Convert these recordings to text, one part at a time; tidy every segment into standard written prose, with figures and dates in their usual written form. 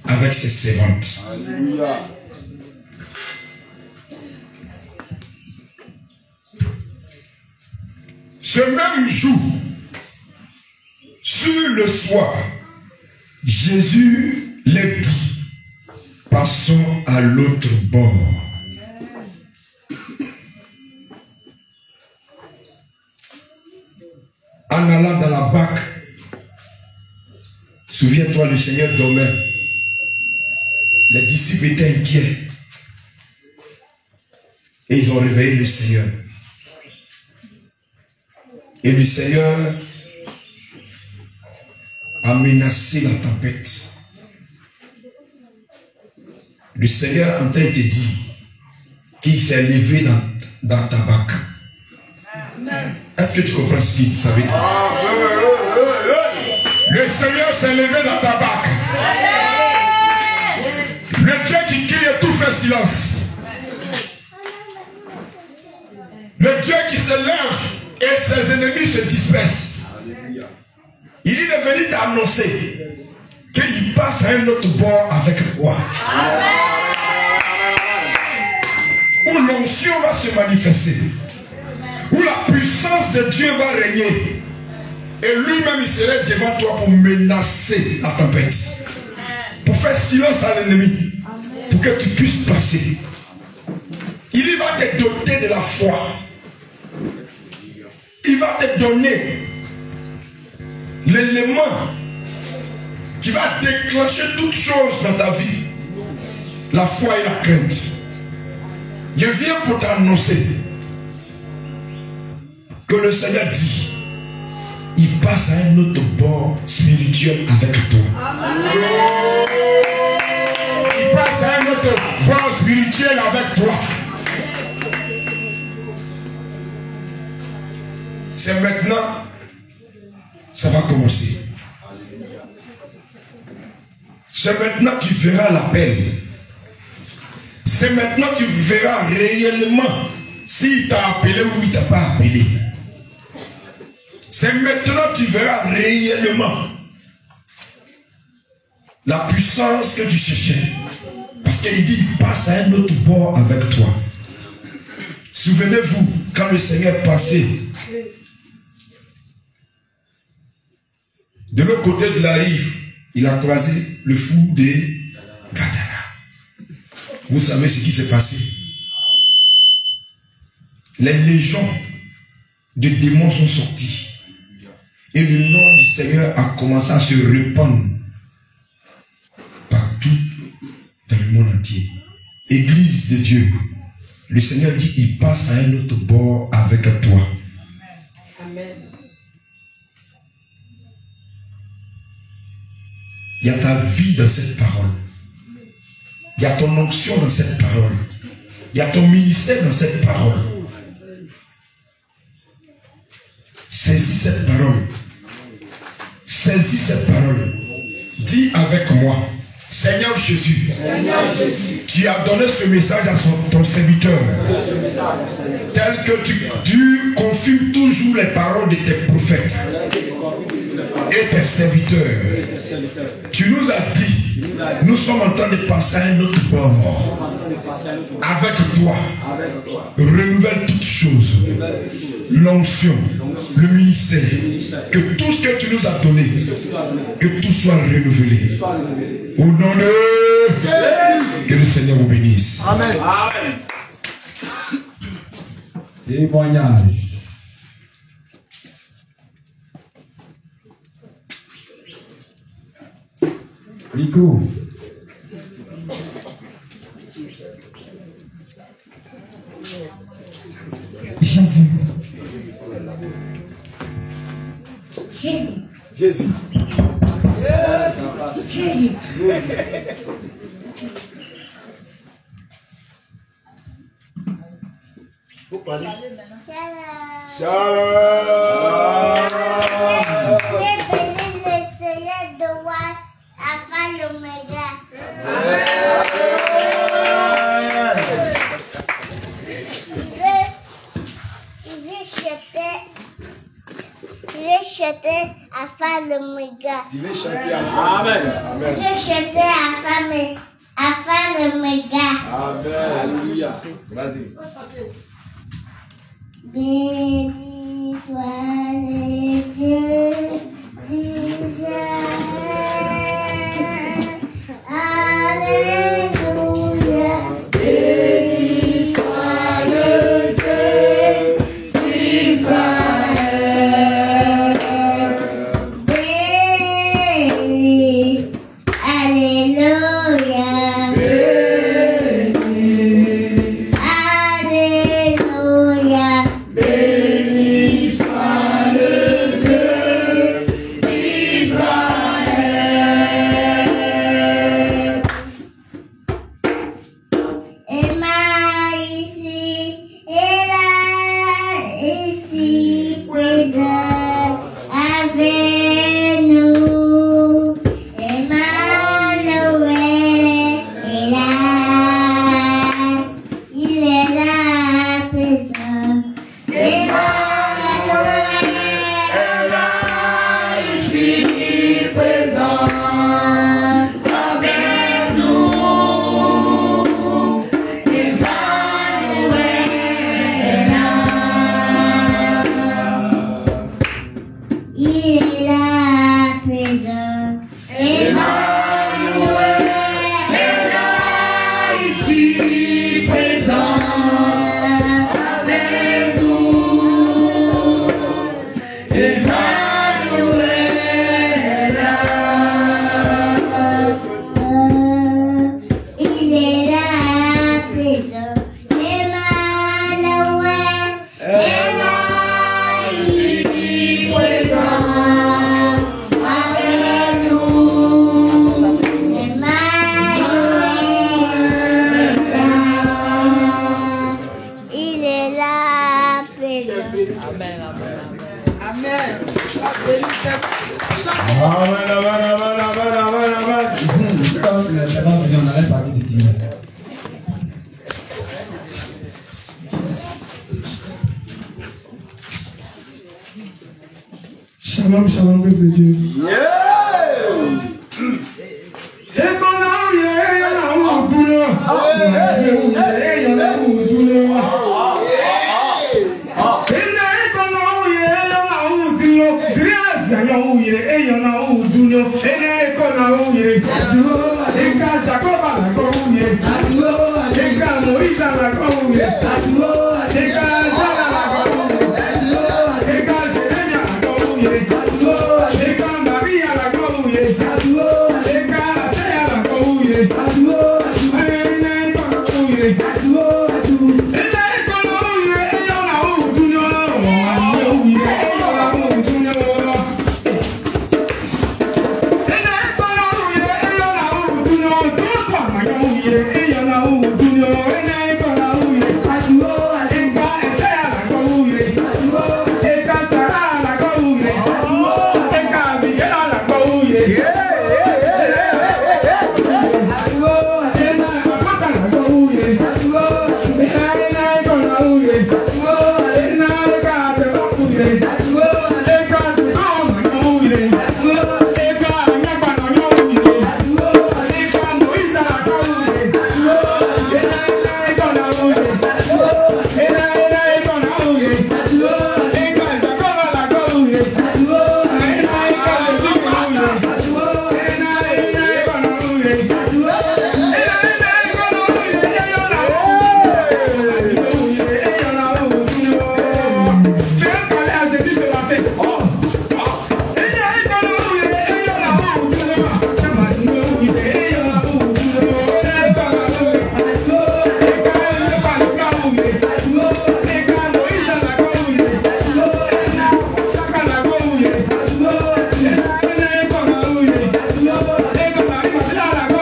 avec ses servantes. Alléluia. Ce même jour, sur le soir, Jésus leur dit, passons à l'autre bord. En allant dans la barque, souviens-toi, le Seigneur dormait. Les disciples étaient inquiets. Et ils ont réveillé le Seigneur. Et le Seigneur a menacé la tempête. Le Seigneur est en train de te dire qu'il s'est levé dans ta barque. Est-ce que tu comprends ce que ça veut dire? Le Seigneur s'est levé dans ta barque. Le Dieu qui crie et tout fait silence. Le Dieu qui se lève et ses ennemis se dispersent. Il est venu t'annoncer qu'il passe à un autre bord avec toi. Où l'onction va se manifester. Où la puissance de Dieu va régner. Et lui-même, il serait devant toi pour menacer la tempête. Pour faire silence à l'ennemi. Pour que tu puisses passer. Il va te doter de la foi. Il va te donner l'élément qui va déclencher toutes choses dans ta vie. La foi et la crainte. Je viens pour t'annoncer que le Seigneur dit, il passe à un autre bord spirituel avec toi. Amen. Il passe à un autre bord spirituel avec toi. C'est maintenant, ça va commencer. C'est maintenant que tu feras l'appel. C'est maintenant que tu verras réellement s'il t'a appelé ou il ne t'a pas appelé. C'est maintenant que tu verras réellement la puissance que tu cherchais. Parce qu'il dit, il passe à un autre bord avec toi. Souvenez-vous, quand le Seigneur passait de l'autre côté de la rive, il a croisé le fou de Gadara. Vous savez ce qui s'est passé? Les légions de démons sont sorties. Et le nom du Seigneur a commencé à se répandre partout dans le monde entier. Église de Dieu, le Seigneur dit, il passe à un autre bord avec toi. Amen. Il y a ta vie dans cette parole. Il y a ton onction dans cette parole. Il y a ton ministère dans cette parole. Saisis cette parole. Saisis cette parole. Dis avec moi, Seigneur Jésus, tu as donné ce message à ton serviteur. Tel que tu confirmes toujours les paroles de tes prophètes et tes serviteurs. Tu nous as dit, nous sommes en train de passer à un autre bord. Avec toi, renouvelle toutes choses. L'onction, le ministère, que tout ce que tu nous as donné, que tout soit renouvelé. Au nom de que le Seigneur vous bénisse. Amen. Amen. Témoignage. Rico. Jésus. Jésus. Jésus. Jésus. Vous parlez. Shalom. Le Seigneur de roi, Alpha l'Oméga. Il veut jeter Alpha le méga. Tu veux chanter afin. Amen. Je vais chanter afin le méga. Amen. Alléluia. Vas-y. Béni soit le Dieu d'Israël. Alléluia. Béni soit le Dieu d'Israël. Béni. Alléluia. Alléluia. Béni soit le Dieu d'Israël. Emma ici, et là, ici, présent avec nous. Emmanuel est là, il est là présent. Emmanuel est là, ici présent avec nous. Emmanuel est là, il est là présent. Emmanuel est là, ici présent avec nous. Emmanuel est là, il est là présent. Emmanuel est là, ici présent avec nous. Emmanuel est là, il est là présent. Amen. On allait parler de Dieu. Shalom, shalom, peuple de Dieu.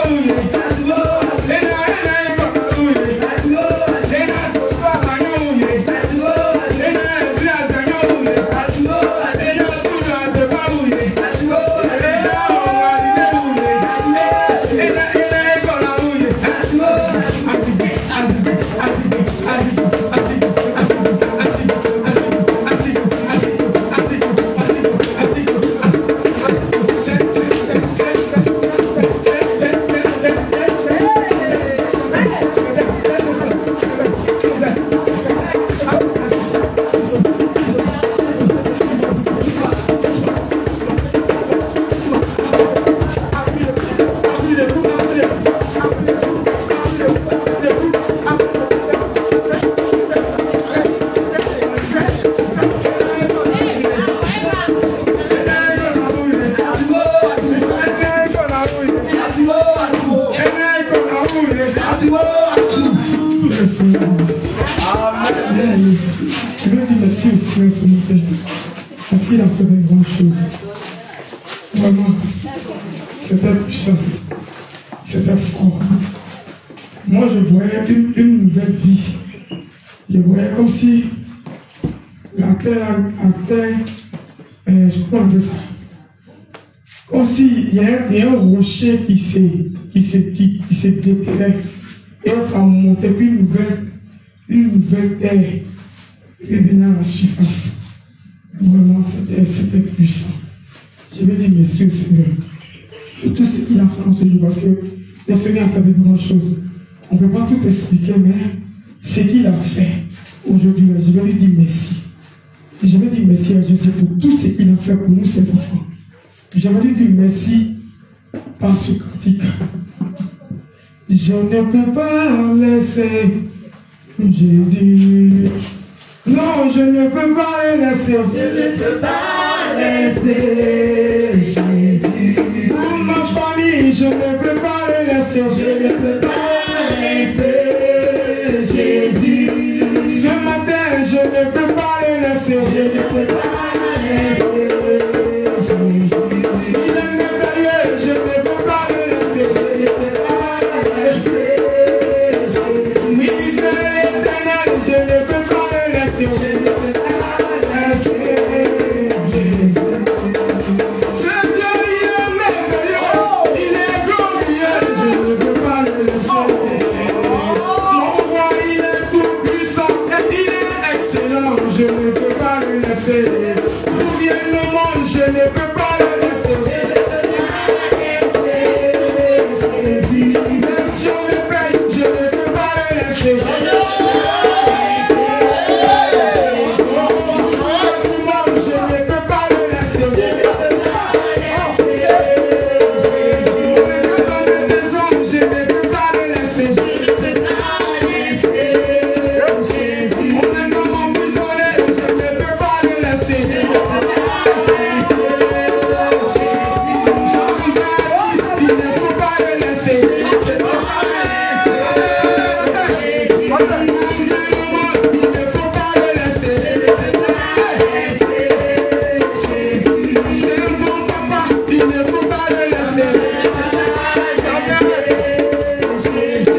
Hallelujah. merci au Seigneur ce matin. Parce qu'il a fait de grandes choses. Vraiment, c'était puissant. C'était fort. Moi, je voyais une nouvelle vie. Je voyais comme si la terre, je crois un peu ça. Comme s'il y a un rocher qui s'est déterré. Et ça montait, puis une nouvelle terre est venue à la surface. Vraiment, c'était puissant. Je vais dire merci au Seigneur. Et tout ce qu'il a fait en ce jour, parce que le Seigneur a fait de grandes choses. On ne peut pas tout expliquer, mais ce qu'il a fait aujourd'hui, je vais lui dire merci. Et je vais dire merci à Jésus pour tout ce qu'il a fait pour nous, ses enfants. Je vais lui dire merci par ce cantique. Je ne peux pas laisser Jésus. Non, je ne peux pas le laisser. Je ne peux pas laisser Jésus. Pour ma famille, je ne peux pas le laisser. Je ne peux pas laisser Jésus. Ce matin, je ne peux pas le laisser. Je ne peux pas laisser Jésus. Il est merveilleux, je ne peux pas le laisser. Je ne peux pas laisser Jésus. Oui, c'est l'éternel, je ne peux pas le laisser. Je ne peux pas laisser Jésus. Ce Dieu, il est merveilleux, il est glorieux, je ne peux pas le laisser. Mon roi, il est tout puissant, il est excellent, je ne peux pas le laisser. Pour rien au monde, je ne peux pas le laisser. Je ne peux pas laisser Jésus. Même si on le paye, je ne peux pas le laisser. Je ne peux pas le laisser. Je ne peux pas le laisser. Je ne peux pas le laisser. Je ne peux pas laisser Jésus. On est dans mon prisonnier, je ne peux pas le laisser. Je ne peux pas laisser Jésus. Jean-Baptiste, il ne faut pas le laisser. Je ne peux pas laisser Jésus. Il ne faut pas le laisser. Je ne peux pas laisser Jésus. C'est un bon papa, il ne faut pas le laisser.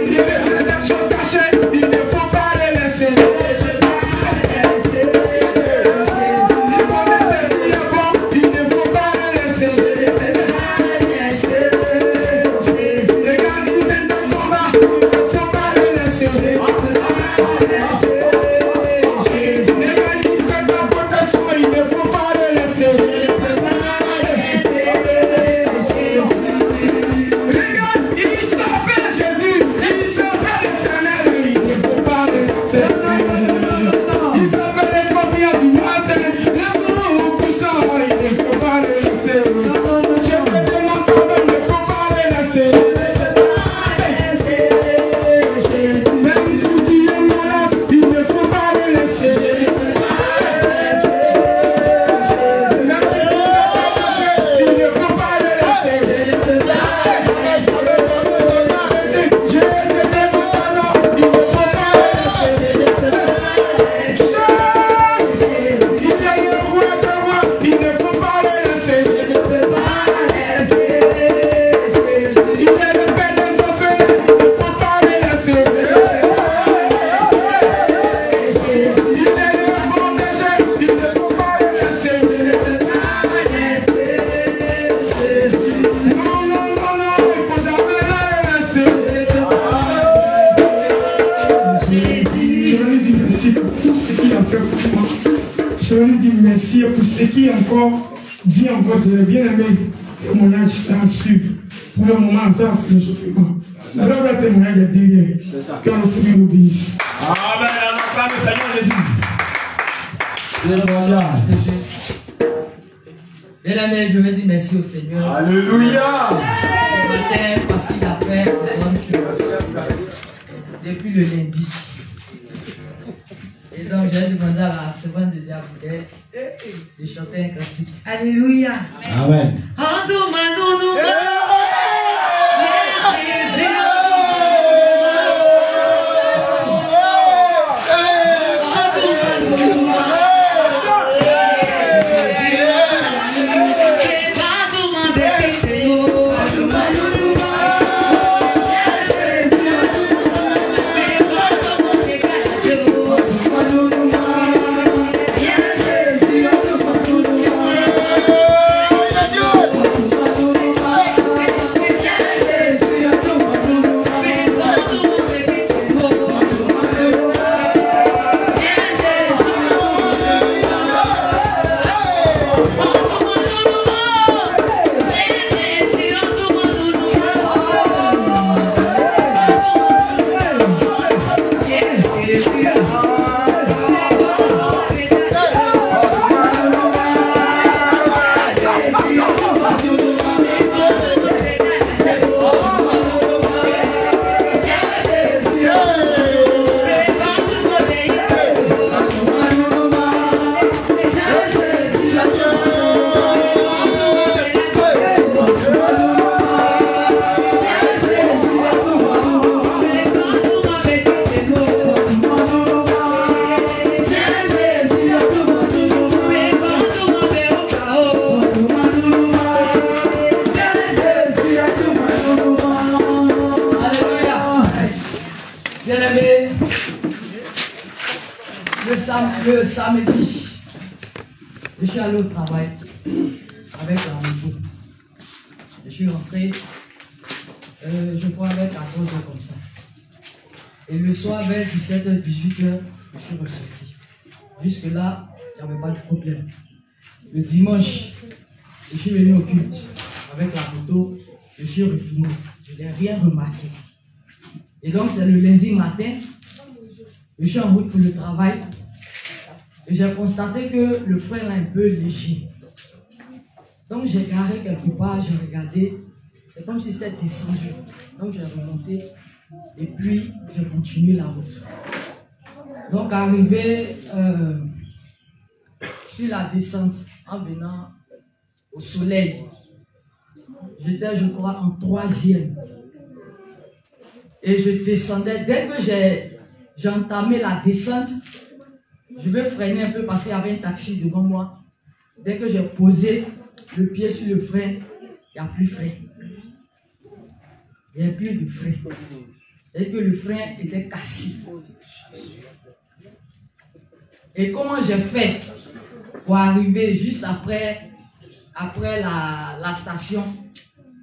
Il est des choses cachées, il ne faut pas les laisser. Il connaît ce qui est bon, il ne faut pas le laisser. Regarde, il vient de combat, il ne faut pas le laisser. Regarde, il fait de la protection, il ne faut pas le laisser. Regarde, il s'appelle Jésus, il s'appelle l'Éternel, il ne faut pas le laisser. Il s'appelle le premier du matin, le tout puissant, il ne faut pas le laisser. Je te demande pardon, il ne faut pas le laisser. Même si tu es malade, il ne faut pas le laisser. Même si tu es attaché, il ne faut pas le laisser. Je te demande pardon, il ne faut pas le laisser. Il est le roi de roi, il ne faut pas le laisser. Il est le père des enfants, il ne faut pas le laisser. Il est le protégé, il ne faut pas le laisser. Non, non, non, non, il ne faut jamais le laisser. Je vais lui dire merci pour tout ce qu'il a fait pour moi. Je vais lui dire merci pour ce qui encore vient encore de bien-aimé témoignage à suivre. Pour le moment, ça, c'est le chauffement. Alors, le témoignage est derrière. Que le Seigneur nous bénisse. Amen. On acclame le Seigneur Jésus. Bien-aimé, je veux dire merci au Seigneur Alléluia. ce matin parce qu'il a fait de bonnes choses depuis le lundi. Et donc, j'ai demandé à la servante de Diaboulet de chanter un cantique. Alléluia. Amen. samedi, je suis allé au travail avec la moto. Je suis rentré, je crois, avec 14 h comme ça. Et le soir, vers 17 h, 18 h, je suis ressorti. Jusque-là, il n'y avait pas de problème. Le dimanche, je suis venu au culte avec la moto, je suis retourné. Je n'ai rien remarqué. Et donc, c'est le lundi matin, je suis en route pour le travail. Et j'ai constaté que le frein est un peu léger. Donc, j'ai garé quelque part, j'ai regardé. C'est comme si c'était descendu. Donc, j'ai remonté. Et puis, j'ai continué la route. Donc, arrivé sur la descente, en venant au soleil, j'étais, je crois, en 3e. Et je descendais. Dès que j'ai entamé la descente, je vais freiner un peu parce qu'il y avait un taxi devant moi. Dès que j'ai posé le pied sur le frein, il n'y a plus de frein. Il n'y a plus de frein. C'est que le frein était cassé. Et comment j'ai fait pour arriver juste après la station?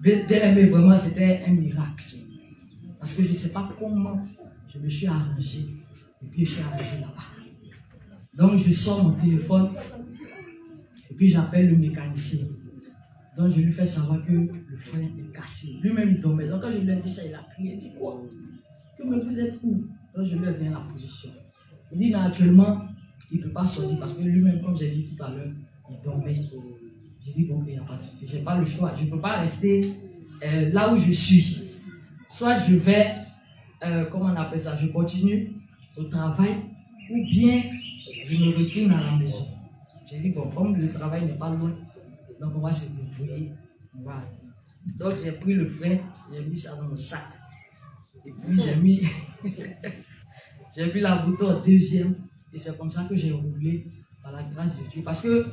Vraiment, c'était un miracle. Parce que je ne sais pas comment je me suis arrangé. Et puis je suis arrivé là-bas. Donc je sors mon téléphone. Et puis j'appelle le mécanicien. Donc je lui fais savoir que le frein est cassé. Lui-même il dormait. Donc quand je lui ai dit ça, il a crié. Il dit quoi? Que mais vous êtes où? Donc je lui ai donné la position. Il dit mais actuellement, il ne peut pas sortir parce que lui-même, comme j'ai dit tout à l'heure, il dormait. J'ai dit bon, il n'y a pas de souci. Je n'ai pas le choix. Je ne peux pas rester là où je suis. Soit je vais, comment on appelle ça, je continue au travail ou bien je me retourne à la maison. J'ai dit bon, comme le travail n'est pas loin, donc on va se débrouiller. Donc j'ai pris le frein, j'ai mis ça dans mon sac. Et puis j'ai mis, j'ai mis la bouteille en 2e. Et c'est comme ça que j'ai roulé par la grâce de Dieu. Parce que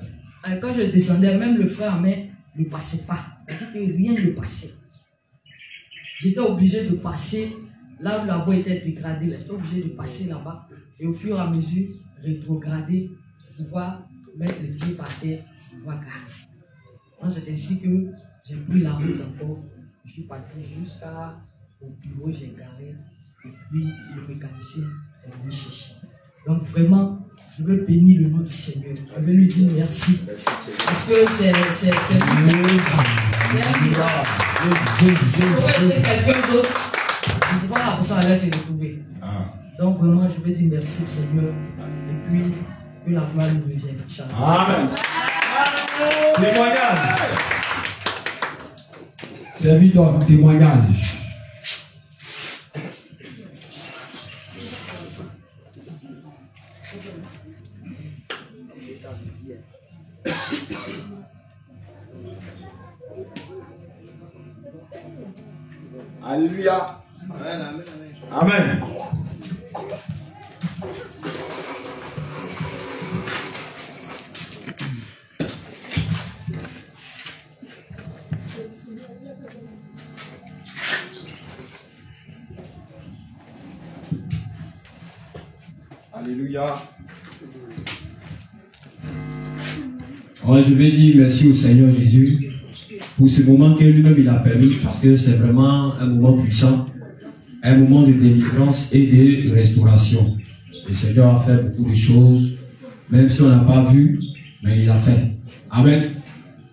quand je descendais, même le frein à main ne passait pas. Rien ne passait. J'étais obligé de passer là où la voie était dégradée. J'étais obligé de passer là-bas. Et au fur et à mesure, rétrograder pour pouvoir mettre les pieds par terre, pour pouvoir garer. Donc c'est ainsi que j'ai pris la route encore. Je suis parti jusqu'au bureau, j'ai garé. Et puis le mécanicien est venu chercher. Donc vraiment, je veux bénir le nom du Seigneur. Je veux lui dire merci. Parce que c'est un miracle. Si j'aurais été quelqu'un d'autre, je ne sais pas la personne allait se retrouver. Donc vraiment, je veux dire merci au Seigneur. Et puis, que la gloire nous revienne. Amen. Témoignage. Serviteur, témoignage. Alléluia. Amen. Amen. Alléluia. Alors, je vais dire merci au Seigneur Jésus pour ce moment que lui-même il a permis, parce que c'est vraiment un moment puissant, un moment de délivrance et de restauration. Le Seigneur a fait beaucoup de choses, même si on n'a pas vu, mais il a fait. Amen.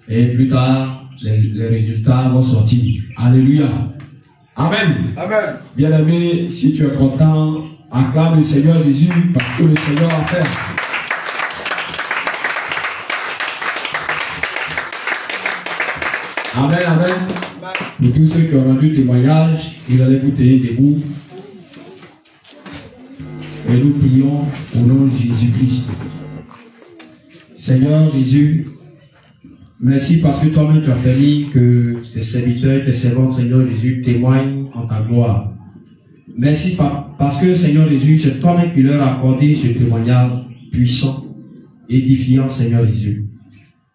Et plus tard, les résultats vont sortir. Alléluia. Amen. Amen. Bien-aimé, si tu es content, acclame le Seigneur Jésus parce que le Seigneur a fait. Amen, amen. Pour tous ceux qui ont rendu témoignage, vous allez vous tenir debout. Et nous prions au nom de Jésus-Christ. Seigneur Jésus, merci parce que toi-même tu as permis que tes serviteurs, tes servantes, Seigneur Jésus, témoignent en ta gloire. Merci parce que, Seigneur Jésus, c'est toi-même qui leur a accordé ce témoignage puissant, édifiant, Seigneur Jésus.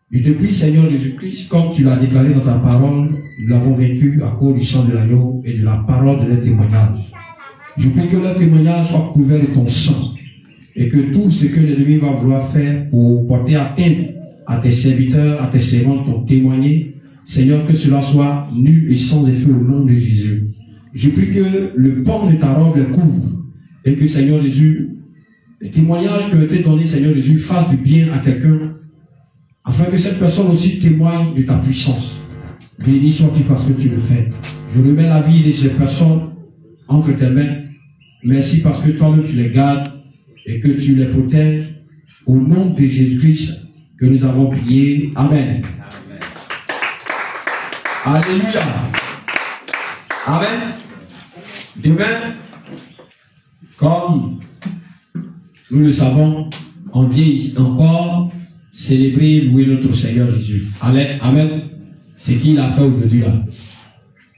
Je te prie, Seigneur Jésus-Christ, comme tu l'as déclaré dans ta parole, nous l'avons vécu à cause du sang de l'agneau et de la parole de leur témoignage. Je prie que leur témoignage soit couvert de ton sang et que tout ce que l'ennemi va vouloir faire pour porter atteinte à tes serviteurs, à tes servantes qui ont témoigné, Seigneur, que cela soit nu et sans effet au nom de Jésus. Je prie que le pan de ta robe le couvre et que, Seigneur Jésus, les témoignages qui ont été donnés, Seigneur Jésus, fassent du bien à quelqu'un afin que cette personne aussi témoigne de ta puissance. Béni sois-tu parce que tu le fais. Je remets la vie de ces personnes entre tes mains. Merci parce que toi-même tu les gardes et que tu les protèges. Au nom de Jésus-Christ que nous avons prié. Amen. Alléluia. Amen. Demain, comme nous le savons, on vient encore célébrer, louer notre Seigneur Jésus. Amen. Amen. Ce qu'il a fait aujourd'hui là.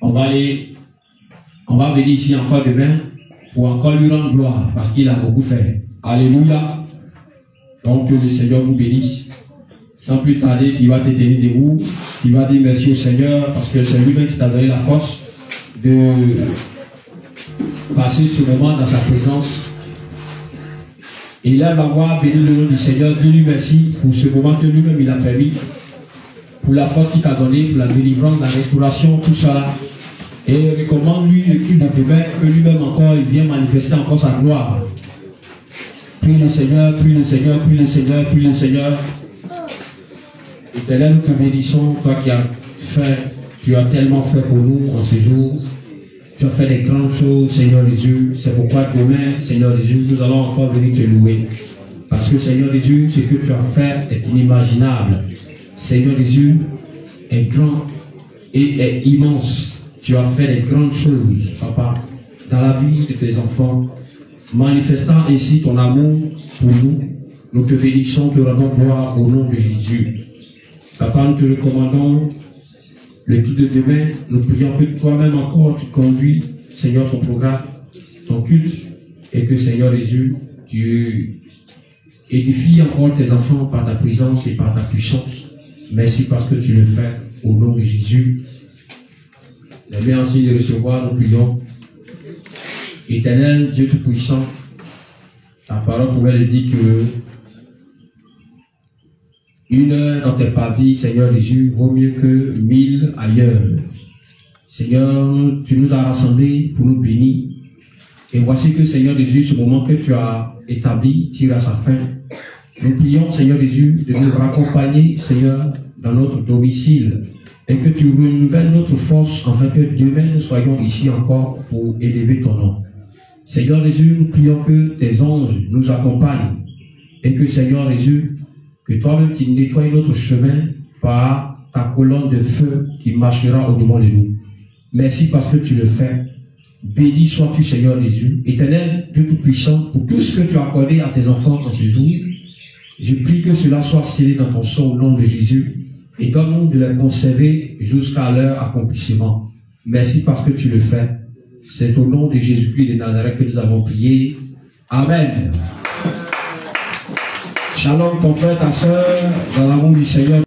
On va venir ici encore demain pour encore lui rendre gloire parce qu'il a beaucoup fait. Alléluia. Donc que le Seigneur vous bénisse. Sans plus tarder, tu vas te tenir debout. Tu vas dire merci au Seigneur parce que c'est lui-même qui t'a donné la force de passer ce moment dans sa présence. Et là, va voir béni le nom du Seigneur. Dis-lui merci pour ce moment que lui-même il a permis. Pour la force qu'il t'a donnée, pour la délivrance, la restauration, tout ça. Et recommande-lui le culte de demain, que lui-même encore, il vient manifester encore sa gloire. Prie le Seigneur, prie le Seigneur, prie le Seigneur, prie le Seigneur. Éternel, nous te bénissons, toi qui as fait, tu as tellement fait pour nous en ce jour. Tu as fait des grandes choses, Seigneur Jésus. C'est pourquoi demain, Seigneur Jésus, nous allons encore venir te louer. Parce que, Seigneur Jésus, ce que tu as fait est inimaginable. Seigneur Jésus est grand et est immense. Tu as fait des grandes choses, Papa, dans la vie de tes enfants, manifestant ainsi ton amour pour nous. Nous te bénissons, te rendons gloire au nom de Jésus. Papa, nous te recommandons le culte de demain. Nous prions que toi-même encore tu conduis, Seigneur, ton programme, ton culte, et que, Seigneur Jésus, tu édifies encore tes enfants par ta présence et par ta puissance. Merci parce que tu le fais au nom de Jésus. Les mains en signe de recevoir, nous prions. Éternel, Dieu Tout-Puissant, ta parole pouvait le dire que une heure dans tes pavis, Seigneur Jésus, vaut mieux que 1000 ailleurs. Seigneur, tu nous as rassemblés pour nous bénir. Et voici que, Seigneur Jésus, ce moment que tu as établi tire à sa fin. Nous prions, Seigneur Jésus, de nous raccompagner, Seigneur, dans notre domicile. Et que tu renouvelles notre force afin que demain nous soyons ici encore pour élever ton nom. Seigneur Jésus, nous prions que tes anges nous accompagnent. Et que, Seigneur Jésus, que toi-même tu nettoies notre chemin par ta colonne de feu qui marchera au-devant de nous. Merci parce que tu le fais. Béni sois-tu, Seigneur Jésus. Éternel, Dieu Tout-Puissant, pour tout ce que tu as accordé à tes enfants en ce jour, je prie que cela soit scellé dans ton sang au nom de Jésus et donne-nous de les conserver jusqu'à leur accomplissement. Merci parce que tu le fais. C'est au nom de Jésus-Christ de Nazareth que nous avons prié. Amen. Shalom ton frère, ta soeur, dans l'amour du Seigneur.